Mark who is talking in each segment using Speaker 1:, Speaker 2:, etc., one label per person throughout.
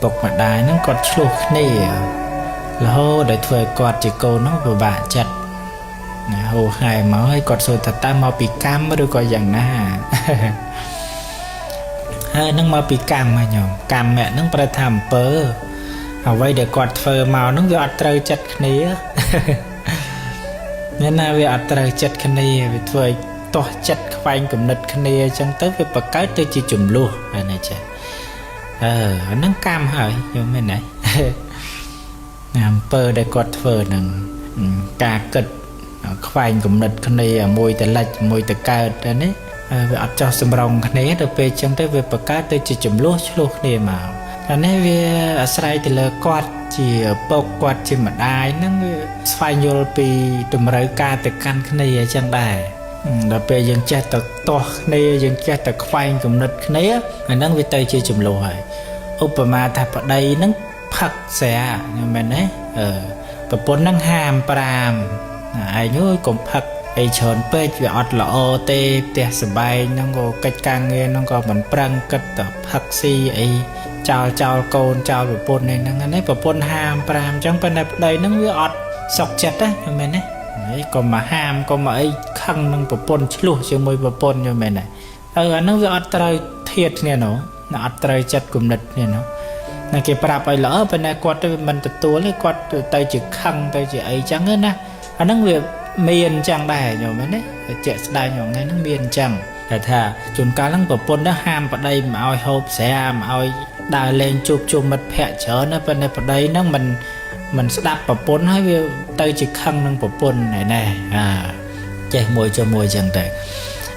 Speaker 1: bọc mà đài nó còn chluộc nè là hô để thuê quạt chỉ cô nó vừa bạ chặt hồ hải máu hay quạt rồi thật ta mau bị cam mới được coi rằng na nó mau bị cam mà nhom cam mẹ nó phải làm pơเอาไว้เดี๋ยวกอดเฟอร์มาน้องวิอัตราจัดขนี้เนี่ยนะวิอัตราจัดขนี้วิถวยต่อจัดไฟกับนัดขนี้จังเต้วิปากายตัวจีจุ่มลูอะไรจ้ะนั่งกามหายยังไม่ไหนเปิดได้กอดเฟอร์หนึ่งกาเกิดไฟกับนัดขนี้มวยแต่ละมวยแต่กาแต่นี้วิอัตราสมรองขนี้เดี๋ยวไปจังเต้วิปากายตัวจีจุ่มลูขนี้มาอันนี้วิอาศัยแต่ละกอดจีปกกอดจีมาได้นั่งไฟโยลปีตุ่มไรกาแต่กันขนี้จังได้เราไปยังเจตตัวขนี้ยังเจตไฟกับนัดขนี้นั่งวิจัยจีจุ่มลอยอุปมาถ้าปะใดนั่งผักเสียอย่างนั้นเนี่ยปะปนนั่งหามปรามไอ้นู้นกลมผักไอ้ชนเปิดวิอัดละโอเตเตะสบายนั่งก็กัดกางเงินนั่งก็เหมือนปรังกัดต่อผักซีไอเจ้าโกนเจ้าแบบปนในนั่งอันนี้แบบปนหามปรามจังเป็นแบบใดนั่งวิอัดสอกจัดนะอย่างนั้นเนี่ยก็มาหามก็มาไอ้ขังนั่งแบบปนชลุเชื่อมวยแบบปนอย่างนั้นเนี่ยนั่งวิอัดตรายเทียดเนี่ยเนาะอัดตรายจัดกลุ่มนัดเนี่ยเนาะนั่นเกี่ยวกับไปแล้วเป็นไงกอดมันตัวเลยกอดไตจึกขังไตจึกไอ้จังเงี้ยนะอันนั้นวิเมียนจังได้อย่างนั้นเนี่ยเจ๊ได้อย่างนั้นนั่งเมียนจังแต่ถ้าจุนการลังแบบปนได้หามปะใดมาเอาหอบแสมเอาได้เล่นจุบมัดแผะเฉยนะเป็นในปะใดนั่งมันสดับแบบปนให้วิวเตยจิกขังนั่งแบบปนไหนแน่เจ๊มวยจะมวยจังแต่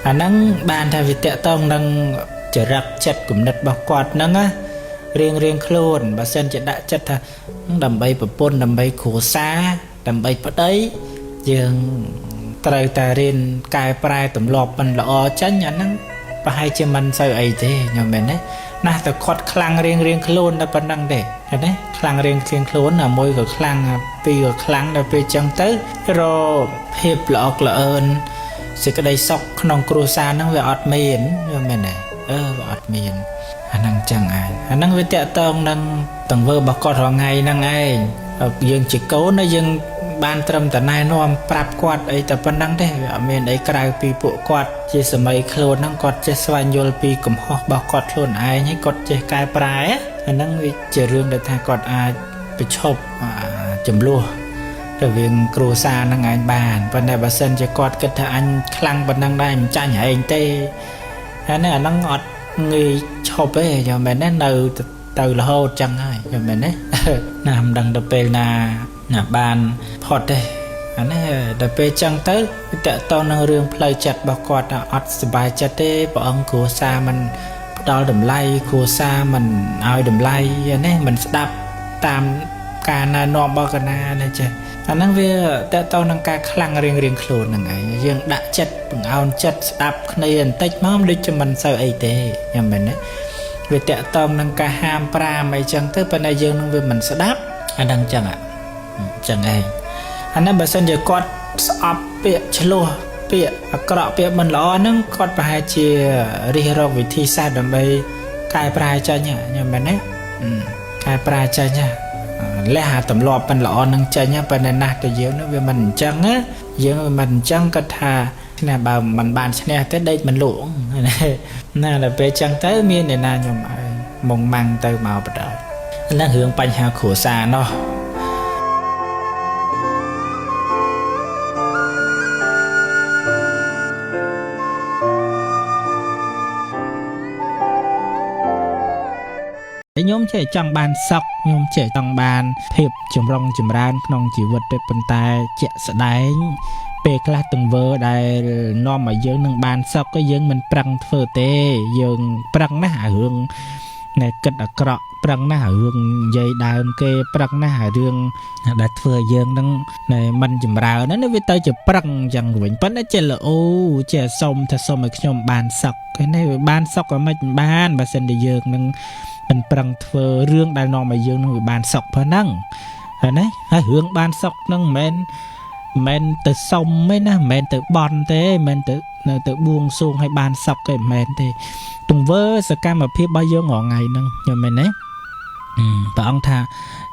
Speaker 1: อันนั้นบานทวิเตะต้องนั่งจะรักจัดกลุ่มนัดบกอดนั่งอะเรียงโคลนบาเซนจะได้จัดท่าดำใบแบบปนดำใบขู่ซาดำใบปะใดยังตรายแต่เรียนกายปลายตุ่มหลอบมันละอจันอย่างนั้นไปให้เจมันใส่ไอเจอย่างแบบนี้น่าแต่ขดคลังเรียงโคลนนะเป็นดังเด็กเห็นไหมคลังเรียงโคลนน่ะมวยกับคลังปีกับคลังเราไปจังเตอรอเพียบหลอกละเอิญสิกระไดซอกขนมครูซานั่งเวอดเมียนอย่างแบบนี้อดเมียนอันนั่งจังไงอันนั่งวิเตะตองนั่งตั้งเวอร์บักกอดหัวไงนั่งไงยังจิกโก้นะยังบานตรมแต่นายนอมปรับกวาดไอแต่ปนังได้เมียนไอกลายปีปุกวาดเจสมัยโคลนนั่งกอดเจสวานโยลปีกลุ่มหอกบอกกอดโคลนไอให้กอดเจกายปลายอันนั่งวิเจเรื่องเดินทางกอดไอไปชอบจำลัวแต่เวียงครูซานั่งไงบานปันในบัสเซนจะกอดกันถ้าอันคลังปนังได้มันจ้าใหญ่เองเต้อันนี้นั่งอดเงยชอบไปอย่างแบบนั้นtừ là hô chẳng ai rồi mình đấy nằm đằng đập bê làบานพอดได้อันนี้ดับเบิลจังเตอร์แต่ตอนนั้นเรื่องเพลย์จัดบอกกอดอัดสบายจัดได้บอกอังครูซามันดาวดมไล่ครูซามันเอาดมไล่อันนี้มันดับตามการนอนบอกกันนะจ๊ะอันนั้นเวแต่ตอนนั้นการคลั่งเรียงโคลนยังไงยังด่าจัดเอาจัดดับในอันติดม้อมด้วยจะมันเสียไอเต้ยังเป็นนะเวแต่ตอนนั้นการห้ามปรามไอจังเตอร์เป็นไอยังนั่งเวมันสดับอันนั้นจังอ่ะจังไงอันนั้นบัดสันจะกอดอับเปียชโลเปียกระเปียมันล้อนั่งกอดไปเชียรีรอกวิธีศาสตร์ดำไปกายปลายใจเนี่ยอย่างแบบนี้กายปลายใจเนี่ยและหาตำรวจมันล้อนั่งใจเนี่ยเป็นในนาแต่เยอะนะเวมันจังอ่ะเยอะมันจังก็ท่าเนี่ยบ่าวมันบานชเนี่ยแต่ได้มันหลงน่าจะไปจังเตอร์มีในนาอย่างไรมองมังเตอร์มาประดับนั่งเหืองปัญหาขัวซาเนาะโยมเจ๋จังบานซอกโยมเจ๋จังบานเพียบจุ่มรองจุ่มร้านขนมจีวัดเป็นปนตายเจ๋สดายเปกลาตึงเวอร์ได้น้อมมาเยอะหนึ่งบานซอกก็ยังมันปรังเฟอเตยังปรังหน้าหึงในกระดกระปรังหน้าหึงใหญ่ดาวเกปรังหน้าเรื่องดัดเฟอยังนั่งในมันจุ่มราวนั้นในวิตาจะปรังจังหวนปั้นนั่นเจ๋ละโอ้เจ๋ส้มถ้าส้มไอ้ขนมบานซอกก็ในบานซอกก็ไม่บานบาเซนเดียงนั่งเป็นปรังเฟอเรื่องได้นองมาเยอะนั่งบานซอกเพราะนั่งเห็นไหมเรื่องบานซอกนั่งแมนแต่ส้มไม่นะแมนแต่บอลเต้แมนแต่บวงสูงให้บานซอกก็แมนเต้ตรงเวอร์สกัดมาเพียบใบเยอะงอไงนั่งอย่างแมนเนี่ย ព្រះអង្គថា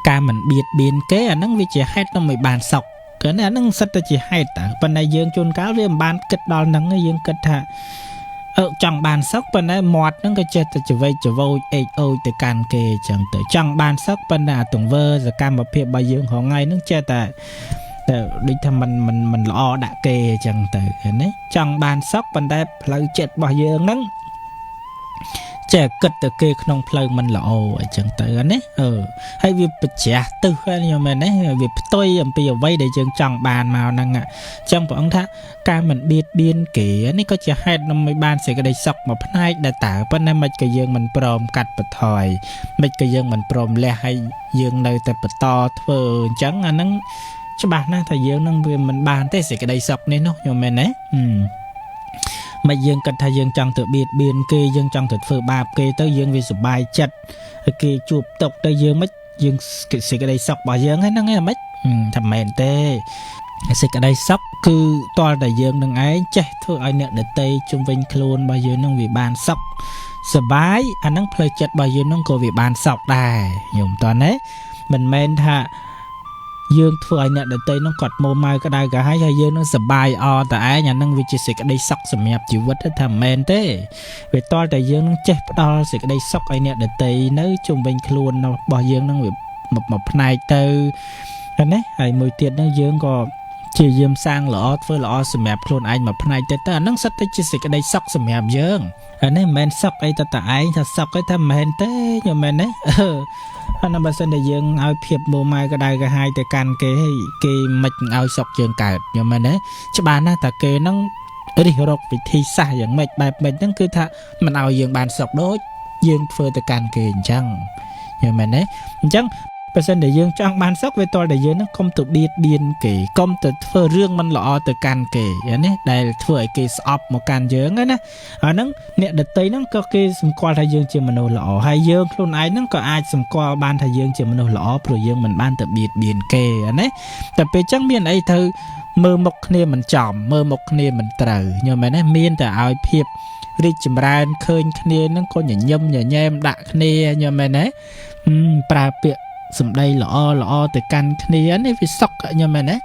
Speaker 1: ការមិនបៀតបៀនគេអាហ្នឹងវាជាហេតុនាំឲ្យបានសុខគឺអាហ្នឹងសិតតែជាហេតុតើប៉ុន្តែយើងជួនកាលវាមិនបានគិតដល់ហ្នឹងយើងគិតថាចង់បានសុខប៉ុន្តែមាត់ហ្នឹងក៏ចេះតែច្វេកច្វោចអេកអូចទៅកាន់គេអញ្ចឹងទៅចង់បានសុខប៉ុន្តែទង្វើសកម្មភាពរបស់យើងរហងៃហ្នឹងចេះតែដូចថាมันល្អដាក់គេអញ្ចឹងទៅណាចង់បានសុខប៉ុន្តែផ្លូវចិត្តរបស់យើងហ្នឹងចេះគិតទៅគេក្នុងផ្លូវមិនល្អអញ្ចឹងទៅណាហើយវាប្រជ្រះទឹះខ្ញុំមែនទេវាផ្ទុយអំពីអ្វីដែលយើងចង់បានមកហ្នឹងអញ្ចឹងព្រះអង្គថាការមិនបៀតបៀនគេនេះក៏ជាហេតុនាំឲ្យបានសេចក្តីសុខមួយផ្នែកដែរតើប៉ុន្តែមិនក៏យើងមិនព្រមកាត់បន្ថយមិនក៏យើងមិនព្រមលះហើយយើងនៅតែបន្តធ្វើអញ្ចឹងអាហ្នឹងច្បាស់ណាស់ថាយើងនឹងវាមិនបានទេសេចក្តីសុខនេះនោះខ្ញុំមែនទេមកយើងគិតថាយើងចង់ទៅបៀតបៀនគេយើងចង់ទៅធ្វើបាបគេទៅយើងវាសុបាយចិត្តគេជួបទុកទៅយើងមិនយើងសេចក្តីសុខរបស់យើងហ្នឹងឯងមិនថាមែនទេសេចក្តីសុខគឺតលតែយើងនឹងឯងចេះធ្វើឲ្យអ្នកដទៃជុំវិញខ្លួនរបស់យើងនឹងវាបានសុខសុបាយអាហ្នឹងផ្លូវចិត្តរបស់យើងនឹងក៏វាបានសុខដែរញោមតើណាមិនមែនថាយើងធ្វើឲ្យអ្នកដទៃនោះគាត់មួម៉ៅក្តៅក្រហាយហើយយើងនឹងសប្បាយអតែឯងអានឹងវាជាសេចក្តីសុខសម្រាប់ជីវិតថាមែនទេវាតលតែយើងនឹងចេះផ្ដល់សេចក្តីសុខឲ្យអ្នកដទៃនៅជុំវិញខ្លួនរបស់យើងនឹងវាមកផ្នែកទៅណាហើយមួយទៀតនឹងយើងក៏ជាយាមសាងល្អធ្វើល្អសម្រាប់ខ្លួនឯងមកផ្នែកទៅអានឹងសិតតែជាសេចក្តីសុខសម្រាប់យើងអានេះមិនមែនសុខអីតែឯងថាសុខអីថាមិនមែនទេខ្ញុំមែនទេអានោះបើសិនតែយើងឲ្យភាពមួម៉ៅក្តៅក្រហាយទៅកាន់គេគេមិនឲ្យសុខយើងកើតខ្ញុំមែនទេច្បាស់ណាស់ថាគេនឹងរិះរកវិធីសាស្ត្រយ៉ាងម៉េចបែបម៉េចហ្នឹងគឺថាមិនឲ្យយើងបានសុខដូចយើងធ្វើទៅកាន់គេអញ្ចឹងខ្ញុំមែនទេអញ្ចឹងបើសិនតែយើងចង់បានសុខវាតលតែយើងនឹងកុំទៅបៀតបៀនគេកុំទៅធ្វើរឿងមិនល្អទៅកាន់គេណាដែលធ្វើឲ្យគេស្អប់មកកាន់យើងណាអាហ្នឹងអ្នកដតីហ្នឹងក៏គេសម្គាល់ថាយើងជាមនុស្សល្អហើយយើងខ្លួនឯងហ្នឹងក៏អាចសម្គាល់បានថាយើងជាមនុស្សល្អព្រោះយើងមិនបានទៅបៀតបៀនគេណាតែពេលចឹងមានអីទៅមើលមុខគ្នាមិនចំមើលមុខគ្នាមិនត្រូវញោមមែនទេមានតែឲ្យភាពរីកចម្រើនឃើញគ្នាហ្នឹងក៏ញញឹមញញែមដាក់គ្នាញោមមែនទេប្រើពាក្យសំដីល្អទៅកាន់គ្នានេះវាសុខខ្ញុំមែនទេ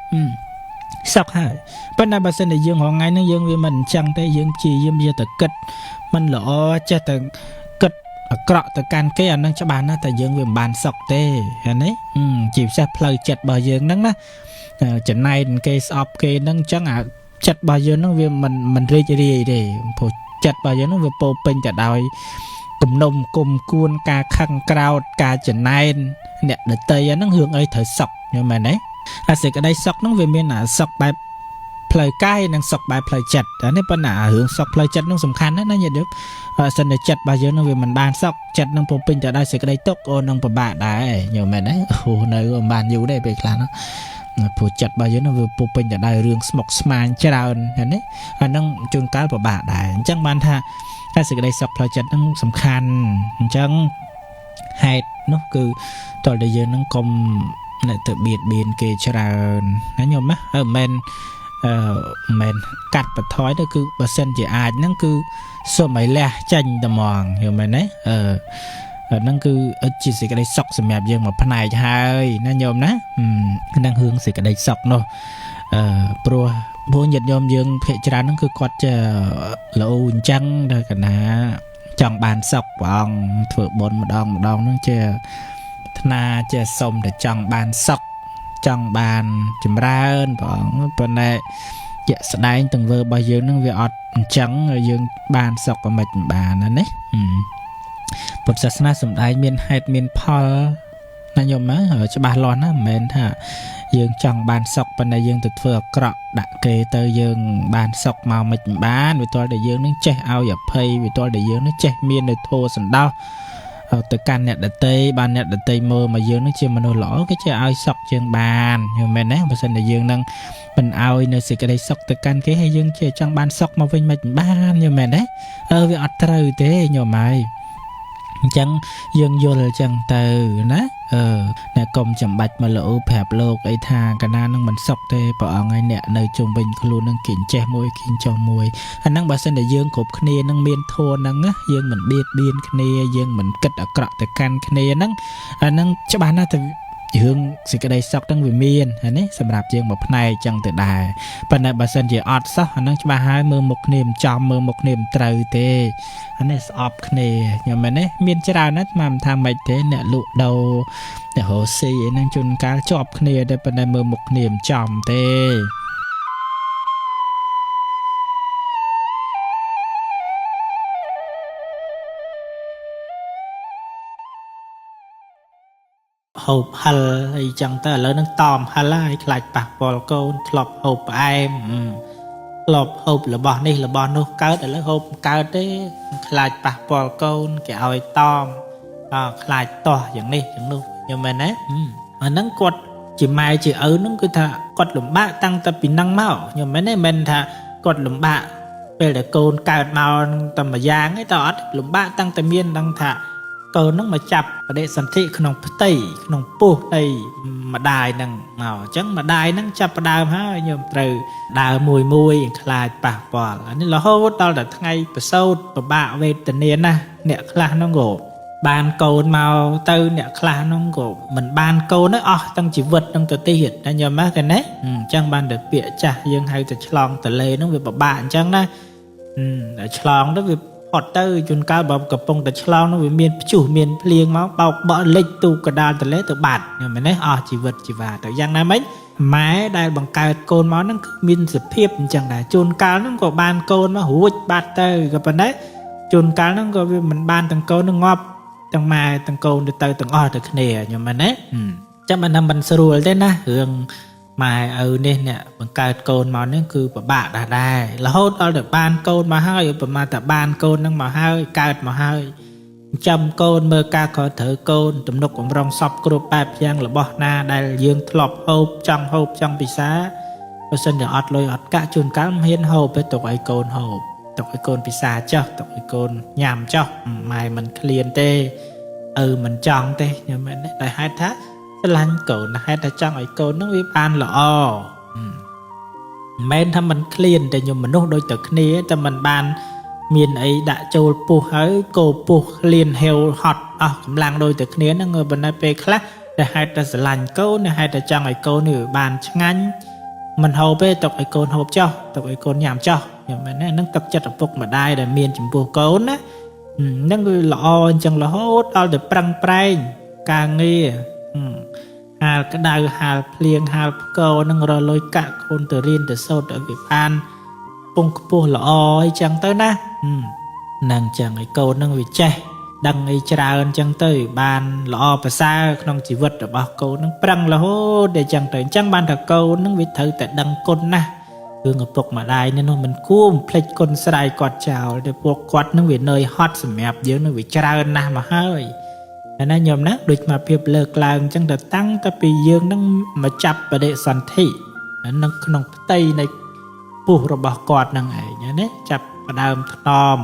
Speaker 1: សុខហើយប៉ុន្តែបើសិនតែយើងរងថ្ងៃហ្នឹងយើងវាមិនអញ្ចឹងទេយើងព្យាយាមយកទៅគិតមិនល្អចេះតែគិតអាក្រក់ទៅកាន់គេអាហ្នឹងច្បាស់ណាស់តែយើងវាមិនបានសុខទេឃើញទេជាពិសេសផ្លូវចិត្តរបស់យើងហ្នឹងណាចំណែកគេស្អប់គេហ្នឹងអញ្ចឹងអាចិត្តរបស់យើងហ្នឹងវាមិនរីករាយទេព្រោះចិត្តរបស់យើងហ្នឹងវាពោពេញតែដោយគំនុំគុំគួនការខឹងក្រោធការចំណែនអ្នកដតីហ្នឹងរឿងអីត្រូវសុខយល់មែនទេអាសេចក្តីសុខហ្នឹងវាមានអាសុខបែបផ្លូវកាយនិងសុខបែបផ្លូវចិត្តអានេះប៉ុន្តែរឿងសុខផ្លូវចិត្តហ្នឹងសំខាន់ណាស់ញាតិញោមសិនតែចិត្តរបស់យើងហ្នឹងវាមិនបានសុខចិត្តហ្នឹងពោពេញតែដោយសេចក្តីទុក្ខអូននឹងពិបាកដែរយល់មែនទេអូនៅមិនបានយូរទេពេលខ្លះណាព្រោះចិត្តរបស់យើងហ្នឹងវាពោពេញតែដោយរឿងស្មុគស្មាញច្រើនណាអាហ្នឹងជួនកាលពិបាកដែរអញ្ចឹងបានថាតែសេចក្តីសុខផ្លូវចិត្តហ្នឹងសំខាន់អញ្ចឹងហេតុនោះគឺតើយើងនឹងកុំទៅបៀតបៀនគេច្រើនណាញោមណាមិនមែនកាត់បន្ថយទៅគឺបើសិនជាអាចហ្នឹងគឺសូមឲ្យលះចាញ់តែហ្មងយល់មែនទេហ្នឹងគឺជាសេចក្តីសុខសម្រាប់យើងមួយផ្នែកហើយណាញោមណាហ្នឹងរឿងសេចក្តីសុខនោះព្រោះញាតិញោមយើងភាគច្រើនហ្នឹងគឺគាត់ជាលោអញ្ចឹងដល់កណាចង់បានសុខព្រះអង្គធ្វើបុណ្យម្ដងហ្នឹងជាថ្នាជាសុំតែចង់បានសុខចង់បានចម្រើនព្រះអង្គប៉ុន្តែជាក់ស្ដែងទង្វើរបស់យើងហ្នឹងវាអត់អញ្ចឹងយើងបានសុខក៏មិនបានណាពុទ្ធសាសនាសំដែងមានហេតុមានផលណាញោមណាច្បាស់លាស់ណាមិនមែនថាយើងចង់បានសុខប៉ុន្តែយើងទៅធ្វើអាក្រក់ដាក់គេទៅយើងបានសុខមកមិនបានវាទាល់តែយើងនឹងចេះឲ្យអភ័យវាទាល់តែយើងនឹងចេះមាននៅធម៌សន្តោសទៅកាន់អ្នកដតីបានអ្នកដតីមើលមកយើងនឹងជាមនុស្សល្អគេចេះឲ្យសុខយើងបានយល់មែនទេបើមិនតែយើងនឹងមិនឲ្យនៅសេចក្តីសុខទៅកាន់គេហើយយើងចេះចង់បានសុខមកវិញមិនបានយល់មែនទេវាអត់ត្រូវទេញោមហើយ ចឹងយើងយល់ចឹងទៅណាអ្នកកុំចាំបាច់មកលោប្រាប់លោកអីថាកាលណានឹងមិនសុខទេព្រះអង្គឲ្យអ្នកនៅជុំវិញខ្លួននឹងគិញចេះមួយគិញចុះមួយអាហ្នឹងបើសិនតែយើងគ្រប់គ្នានឹងមានធម៌ហ្នឹងយើងមិនបៀតបៀនគ្នាយើងមិនគិតអាក្រក់ទៅកាន់គ្នាហ្នឹងអាហ្នឹងច្បាស់ណាស់ទៅរឿងសេចក្តីសុខហ្នឹងវាមានហើយនេះសម្រាប់យើងមួយផ្នែកចឹងទៅដែរប៉ុន្តែបើសិនជាអត់សោះអាហ្នឹងច្បាស់ហើយមើលមុខគ្នាមិនចំមើលមុខគ្នាមិនត្រូវទេអានេះស្អប់គ្នាខ្ញុំមែនទេមានច្រើនណាស់ស្មានថាមិនទេអ្នកលក់ដូរអ្នករស់ស៊ីអីហ្នឹងជួនកាលជាប់គ្នាតែប៉ុន្តែមើលមុខគ្នាមិនចំទេហូបហិលអីចឹងទៅឥឡូវនឹងតอมហិលហើយខ្លាចប៉ះពាល់កូនធ្លាប់ហូបផ្អែមធ្លាប់ហូបរបស់នេះរបស់នោះកើតឥឡូវហូបកើតទេខ្លាចប៉ះពាល់កូនគេឲ្យតอมខ្លាចតោះយ៉ាងនេះយ៉ាងនោះខ្ញុំមែនទេអាហ្នឹងគាត់ជាម៉ែជាឪហ្នឹងគឺថាគាត់លំបាកតាំងតែពីហ្នឹងមកខ្ញុំមែនទេមិនថាគាត់លំបាកពេលដែលកូនកើតមកតែមួយយ៉ាងឯងតើអត់លំបាកតាំងតែមានដឹងថាកូននឹងមកចាប់បដិសន្ធិក្នុងផ្ទៃក្នុងពោះនៃម្ដាយនឹងមកអញ្ចឹងម្ដាយនឹងចាប់ផ្ដើមហើយខ្ញុំត្រូវដើរមួយខ្លាចប៉ះពាល់អានេះរហូតដល់តែថ្ងៃប្រសូតពិបាកវេទនាណាស់អ្នកខ្លះហ្នឹងក៏បានកូនមកទៅអ្នកខ្លះហ្នឹងក៏មិនបានកូនអស់ទាំងជីវិតនឹងទៅទៀតតែញ៉ាំមកទេណាអញ្ចឹងបានតែពាក្យចាស់យើងហៅតែឆ្លងតលេហ្នឹងវាពិបាកអញ្ចឹងណាឆ្លងទៅវាអត់ទៅជួនកាលបើកំពុងតែឆ្លងនោះវាមានព្យុះមានភ្លៀងមកបោកបក់លិចទូកដាលទន្លេទៅបាត់មែនទេអស់ជីវិតជីវ៉ាទៅយ៉ាងណាមិញម៉ែដែលបង្កើតកូនមកហ្នឹងគឺមានសភាពអញ្ចឹងដែរជួនកាលហ្នឹងក៏បានកូនមករួចបាត់ទៅក៏ប៉ុន្តែជួនកាលហ្នឹងក៏វាមិនបានទាំងកូននឹងងាប់ទាំងម៉ែទាំងកូនទៅទាំងអស់ទៅគ្នាខ្ញុំមែនទេចាំមិនស្រួលទេណារឿងម៉ែឪនេះអ្នកបង្កើតកូនមកនេះគឺពិបាកដែររហូតដល់តែបានកូនមកហើយប្រហែលតែបានកូននឹងមកហើយកើតមកហើយចាំកូនមើលការខត្រូវកូនទំនុកបំរុងសពគ្រប់បែបយ៉ាងរបស់ណាដែលយើងធ្លាប់ហូបចង់ពិសាបើសិនជាអត់លុយអត់កាក់ជួនកាលមិនហ៊ានហូបទេទុកឲ្យកូនហូបទុកឲ្យកូនពិសាចុះទុកឲ្យកូនញ៉ាំចុះម៉ែមិនឃ្លានទេមិនចង់ទេខ្ញុំមែនទេតែហេតុថាស្រឡាញ់កូនហេតុតែចង់ឲ្យកូននឹងវាបានល្អមិនមែនថាមិនឃ្លានតែខ្ញុំមនុស្សដូចតែគ្នាតែមិនបានមានអីដាក់ចូលពុះហើយកោពុះឃ្លានហេវហត់អស់កម្លាំងដូចតែគ្នាហ្នឹងប៉ុន្តែពេលខ្លះតែហេតុតែស្រឡាញ់កូនហេតុតែចង់ឲ្យកូននេះវាបានឆ្ងាញ់មិនហូបទេទុកឲ្យកូនហូបចុះទុកឲ្យកូនញ៉ាំចុះខ្ញុំមែនទេហ្នឹងទឹកចិត្តឪពុកម្ដាយដែលមានចំពោះកូនណាហ្នឹងគឺល្អអញ្ចឹងរហូតដល់តែប្រឹងប្រែងការងារហាលក្តៅហាលភ្លៀងហាលផ្គរនឹងរលុយកាក់កូនទៅរៀនទៅសូត្រឲ្យវាបានពងខ្ពស់ល្អអីចឹងទៅណាហ្នឹងចឹងឲ្យកូននឹងវាចេះដឹងអីច្រើនចឹងទៅបានល្អប្រសើរក្នុងជីវិតរបស់កូននឹងប្រឹងរហូតតែចឹងទៅអញ្ចឹងបានថាកូននឹងវាត្រូវតែដឹងគុណណាស់រឿងឪពុកម្ដាយនេះនោះមិនគួរភ្លេចគុណស្រ័យគាត់ចោលតែពួកគាត់នឹងវានឿយហត់សម្រាប់យើងនឹងវាច្រើនណាស់មកហើយណាខ្ញុំណាដូចមកភាពលើកឡើងអញ្ចឹងទៅតាំងតែពីយើងនឹងមកចាប់បដិសន្ធិនៅក្នុងផ្ទៃនៃពោះរបស់គាត់នឹងឯងណាចាប់ផ្ដើមថ្នម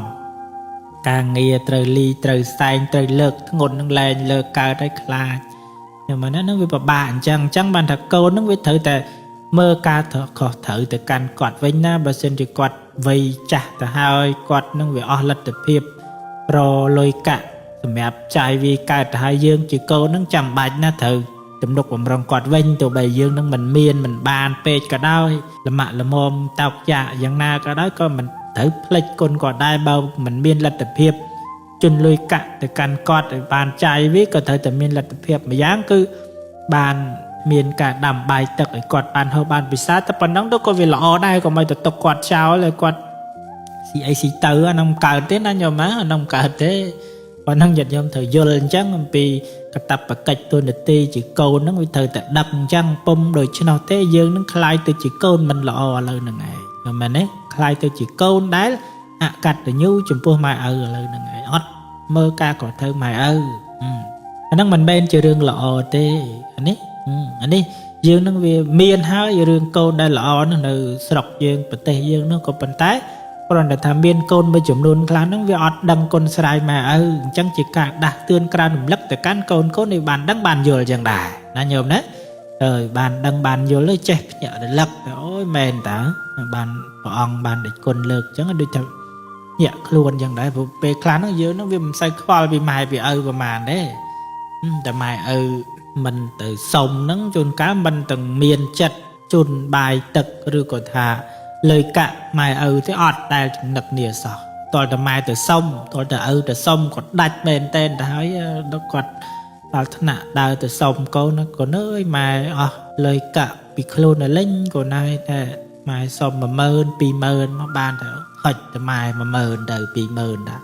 Speaker 1: ការងារត្រូវលីត្រូវសែងត្រូវលើកធ្ងន់នឹងលែងលើកកើតឲ្យខ្លាចខ្ញុំណានឹងវាពិបាកអញ្ចឹងបានថាកូននឹងវាត្រូវតែមើលការខុសត្រូវទៅកាន់គាត់វិញណាបើសិនជាគាត់វ័យចាស់ទៅហើយគាត់នឹងវាអស់លទ្ធភាពរលុយកាក់សម្រាប់ចាយវាកើតទៅហើយយើងជាកូននឹងចាំបាច់ណាត្រូវទំនុកបំរុងគាត់វិញទោះបីយើងនឹងមិនមានមិនបានពេកក៏ដោយលមាក់លមមតោកយ៉ាយ៉ាងណាក៏ដោយក៏មិនត្រូវភ្លេចគុណគាត់ដែរបើមិនមានលទ្ធភាពជន់លុយកាក់ទៅកាន់គាត់ឲ្យបានចាយវាក៏ត្រូវតែមានលទ្ធភាពម្យ៉ាងគឺបានមានការដាំបាយទឹកឲ្យគាត់បានហូបបានពិសាតែប៉ុណ្ណឹងទៅក៏វាល្អដែរក៏មិនទៅទុកគាត់ចោលឲ្យគាត់ស៊ីអីស៊ីទៅអានឹងកើតទេណាញោមអានឹងកើតទេប៉ុណ្ណឹងញាតិញោមត្រូវយល់អញ្ចឹងអំពីកាតព្វកិច្ចទូនាទីជាកូនហ្នឹងវាត្រូវតែដឹកអញ្ចឹងពុំដូច្នោះទេយើងនឹងខ្លាយទៅជាកូនមិនល្អឥឡូវហ្នឹងឯងមែនទេខ្លាយទៅជាកូនដែលអកតញ្ញូចំពោះម៉ែឪឥឡូវហ្នឹងឯងអត់មើលការក៏ត្រូវម៉ែឪអាហ្នឹងមិនមែនជារឿងល្អទេអានេះយើងនឹងវាមានហើយរឿងកូនដែលល្អនៅស្រុកយើងប្រទេសយើងនោះក៏ប៉ុន្តែ គ្រាន់តែថាមានកូនមួយចំនួនខ្លះហ្នឹងវាអត់ដឹងគុណស្រ័យម៉ែឪអញ្ចឹងជាការដាស់តឿនក្រើនរំលឹកទៅកាន់កូនឲ្យបានដឹងបានយល់អញ្ចឹងដែរណាញោមណាបានដឹងបានយល់ទៅចេះភ្ញាក់រលឹកអូយមែនតើបានព្រះអង្គបានដឹកគុណលើកអញ្ចឹងដូចថាញាក់ខ្លួនអញ្ចឹងដែរព្រោះពេលខ្លះហ្នឹងយើងហ្នឹងវាមិនសូវខ្វល់ពីម៉ែពីឪប្រហែលទេតែម៉ែឪមិនទៅសុំហ្នឹងជួនកាលមិនទាំងមានចិត្តជូនបាយទឹកឬក៏ថាលុយកាក់ម៉ែឪទេអត់ដែលចំណឹកនេះសោះតលតែម៉ែទៅសុំតលតែឪទៅសុំក៏ដាច់មែនតែនទៅហើយដល់គាត់ដល់ថ្នាក់ដើរទៅសុំកូនអើយម៉ែអស់លុយកាក់ពីខ្លួនទៅលេងកូនហើយតែម៉ែសុំ 10000 20000 មកបានទៅហុចតែម៉ែ 10000 ទៅ 20000 ដែរ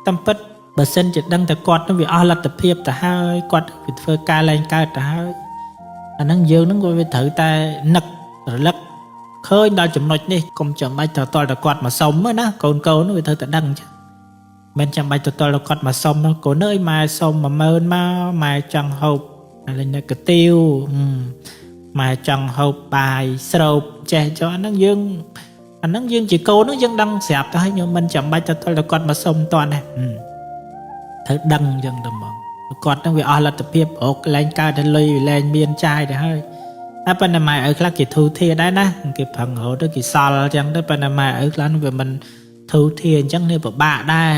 Speaker 1: តាមពិតបើសិនជាដឹងតែគាត់នឹងវាអស់លទ្ធភាពទៅហើយគាត់វាធ្វើការលែងកើតទៅហើយអាហ្នឹងយើងហ្នឹងក៏វាត្រូវតែនឹករលឹកឃើញដល់ចំណុចនេះកុំចាំបាច់ទៅតល់តែគាត់មកសុំណាកូនវាត្រូវតែដឹងចឹងមិនចាំបាច់ទៅតល់តែគាត់មកសុំកូនអើយម៉ែសុំ 10000 មកម៉ែចង់ហូបអាលេងកាទៀវម៉ែចង់ហូបបាយស្រូបចេះចុះអាហ្នឹងយើងជាកូនហ្នឹងយើងដឹងស្រាប់ទៅហើយខ្ញុំមិនចាំបាច់ទៅតល់តែគាត់មកសុំតន់ទេត្រូវដឹងចឹងទៅហ្មងគាត់ហ្នឹងវាអស់លទ្ធភាពរកលែងកើតទៅលុយលែងមានចាយទៅហើយតែប៉ុន្តែម៉ែឪខ្លះគេធូរធារដែរណាគេប្រឹងរហូតទៅគេសល់អញ្ចឹងទៅប៉ុន្តែម៉ែឪខ្លះវាមិនធូរធារអញ្ចឹងនេះពិបាកដែរ